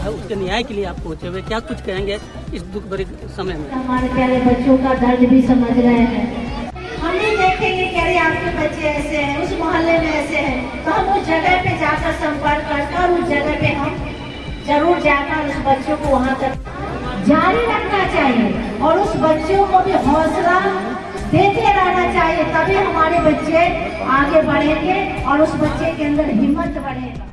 है उसके न्याय के लिए आप पहुंचे हुए, क्या कुछ कहेंगे इस दुख भरे समय में? हमारे प्यारे बच्चों का दर्द भी समझ रहे हैं। हम नहीं देखेंगे कि अरे आपके बच्चे ऐसे हैं, उस मोहल्ले में ऐसे हैं, तो हम उस जगह पे जाकर संपर्क करकर उस जगह पे हम जरूर जाकर उस बच्चों को वहाँ तक जारी रखना चाहिए और उस बच्चों को भी हौसला देते रहना चाहिए, तभी हमारे बच्चे आगे बढ़ेंगे और उस बच्चे के अंदर हिम्मत बढ़ेगा।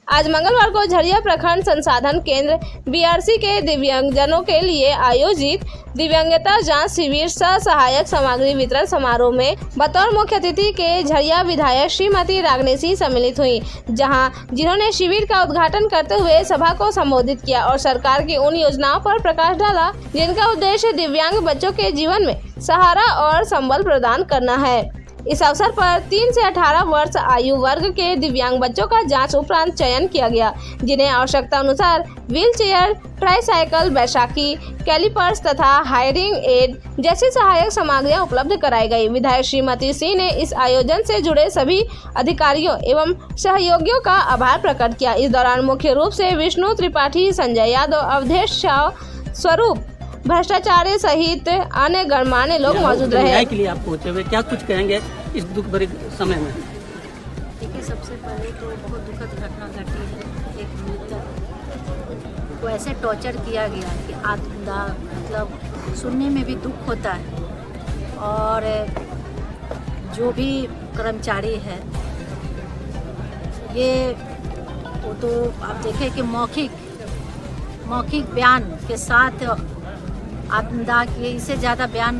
आज मंगलवार को झरिया प्रखंड संसाधन केंद्र बीआरसी के दिव्यांगजनों के लिए आयोजित दिव्यांगता जांच शिविर सह सहायक सामग्री वितरण समारोह में बतौर मुख्य अतिथि के झरिया विधायक श्रीमती रागनी सिंह सम्मिलित हुई, जिन्होंने शिविर का उद्घाटन करते हुए सभा को संबोधित किया और सरकार की उन योजनाओं पर प्रकाश डाला जिनका उद्देश्य दिव्यांग बच्चों के जीवन में सहारा और संबल प्रदान करना है। इस अवसर पर 3 से 18 वर्ष आयु वर्ग के दिव्यांग बच्चों का जांच उपरांत चयन किया गया, जिन्हें आवश्यकता अनुसार व्हील चेयर, ट्राईसाइकिल, बैसाखी, कैलिपर्स तथा हायरिंग एड जैसी सहायक सामग्रियां उपलब्ध कराई गई। विधायक श्रीमती सिंह ने इस आयोजन से जुड़े सभी अधिकारियों एवं सहयोगियों का आभार प्रकट किया। इस दौरान मुख्य रूप से विष्णु त्रिपाठी, संजय यादव, अवधेश शाह, स्वरूप भ्रष्टाचार्य सहित अन्य गणमान्य लोग मौजूद रहे। न्याय के लिए आप पहुंचे हुए, क्या कुछ कहेंगे इस दुख भरे समय में? देखिए, सबसे पहले तो बहुत दुखद घटना घटी है। एक मृतक को ऐसे टॉर्चर किया गया कि आत्मदाह, मतलब सुनने में भी दुख होता है। और जो भी कर्मचारी है, ये वो तो आप देखें कि मौखिक बयान के साथ आत्मदाह किए, इससे ज़्यादा बयान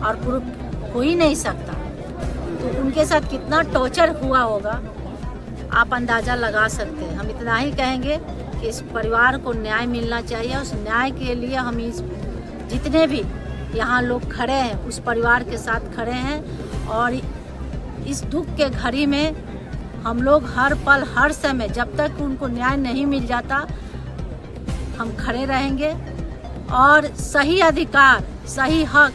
और प्रूफ हो ही नहीं सकता। तो उनके साथ कितना टॉर्चर हुआ होगा आप अंदाज़ा लगा सकते हैं। हम इतना ही कहेंगे कि इस परिवार को न्याय मिलना चाहिए। उस न्याय के लिए हम इस जितने भी यहाँ लोग खड़े हैं उस परिवार के साथ खड़े हैं और इस दुख के घड़ी में हम लोग हर पल हर समय जब तक उनको न्याय नहीं मिल जाता हम खड़े रहेंगे। और सही अधिकार, सही हक,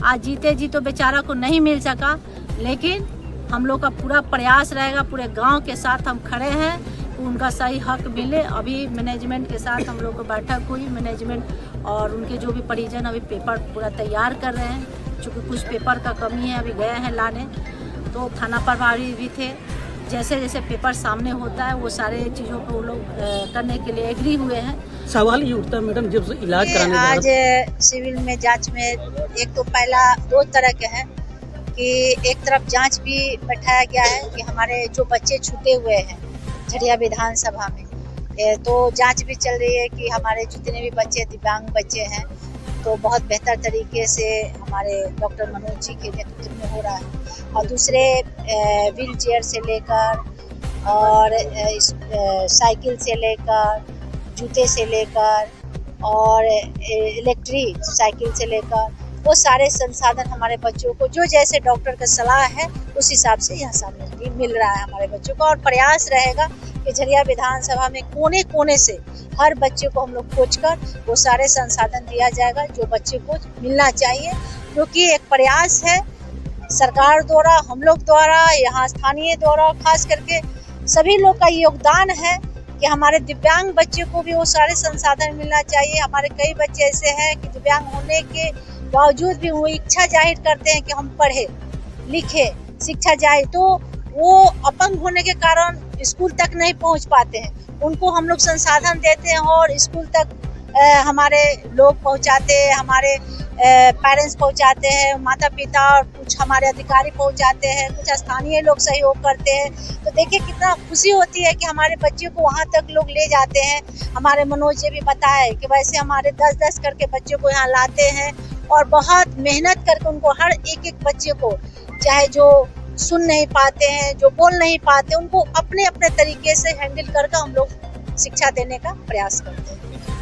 आज जीते जी तो बेचारा को नहीं मिल सका, लेकिन हम लोग का पूरा प्रयास रहेगा, पूरे गांव के साथ हम खड़े हैं कि उनका सही हक मिले। अभी मैनेजमेंट के साथ हम लोग को बैठक हुई, मैनेजमेंट और उनके जो भी परिजन अभी पेपर पूरा तैयार कर रहे हैं, क्योंकि कुछ पेपर का कमी है, अभी गए हैं लाने। तो थाना प्रभारी भी थे, जैसे जैसे पेपर सामने होता है वो सारे चीज़ों को वो लोग करने के लिए एग्री हुए हैं। सवाल ये उठता है मैडम, जब इलाज कराने आज सिविल में जांच में एक तो पहला 2 तरह के हैं कि एक तरफ जांच भी बैठाया गया है कि हमारे जो बच्चे छूटे हुए हैं झरिया विधानसभा में, तो जांच भी चल रही है कि हमारे जितने भी बच्चे दिव्यांग बच्चे हैं तो बहुत बेहतर तरीके से हमारे डॉक्टर मनोज जी के नेतृत्व में हो रहा है। और दूसरे व्हील चेयर से लेकर और साइकिल से लेकर, जूते से लेकर और इलेक्ट्रिक साइकिल से लेकर वो सारे संसाधन हमारे बच्चों को जो जैसे डॉक्टर का सलाह है उस हिसाब से यहाँ सामने मिल रहा है हमारे बच्चों को। और प्रयास रहेगा कि झरिया विधानसभा में कोने कोने से हर बच्चे को हम लोग खोज कर वो सारे संसाधन दिया जाएगा जो बच्चे को मिलना चाहिए, क्योंकि एक प्रयास है सरकार द्वारा, हम लोग द्वारा, यहाँ स्थानीय द्वारा, खास करके सभी लोग का योगदान है कि हमारे दिव्यांग बच्चे को भी वो सारे संसाधन मिलना चाहिए। हमारे कई बच्चे ऐसे हैं कि दिव्यांग होने के बावजूद भी वो इच्छा जाहिर करते हैं कि हम पढ़े लिखे, शिक्षा जाए, तो वो अपंग होने के कारण स्कूल तक नहीं पहुंच पाते हैं। उनको हम लोग संसाधन देते हैं और स्कूल तक हमारे लोग पहुंचाते हैं, हमारे पेरेंट्स पहुंचाते हैं, माता पिता और कुछ हमारे अधिकारी पहुंचाते हैं, कुछ स्थानीय लोग सहयोग करते हैं। तो देखिए कितना खुशी होती है कि हमारे बच्चे को वहां तक लोग ले जाते हैं। हमारे मनोज जी भी बताए कि वैसे हमारे 10-10 करके बच्चों को यहाँ लाते हैं और बहुत मेहनत करके उनको हर एक बच्चे को, चाहे जो सुन नहीं पाते हैं, जो बोल नहीं पाते, उनको अपने अपने तरीके से हैंडल करके हम लोग शिक्षा देने का प्रयास करते हैं।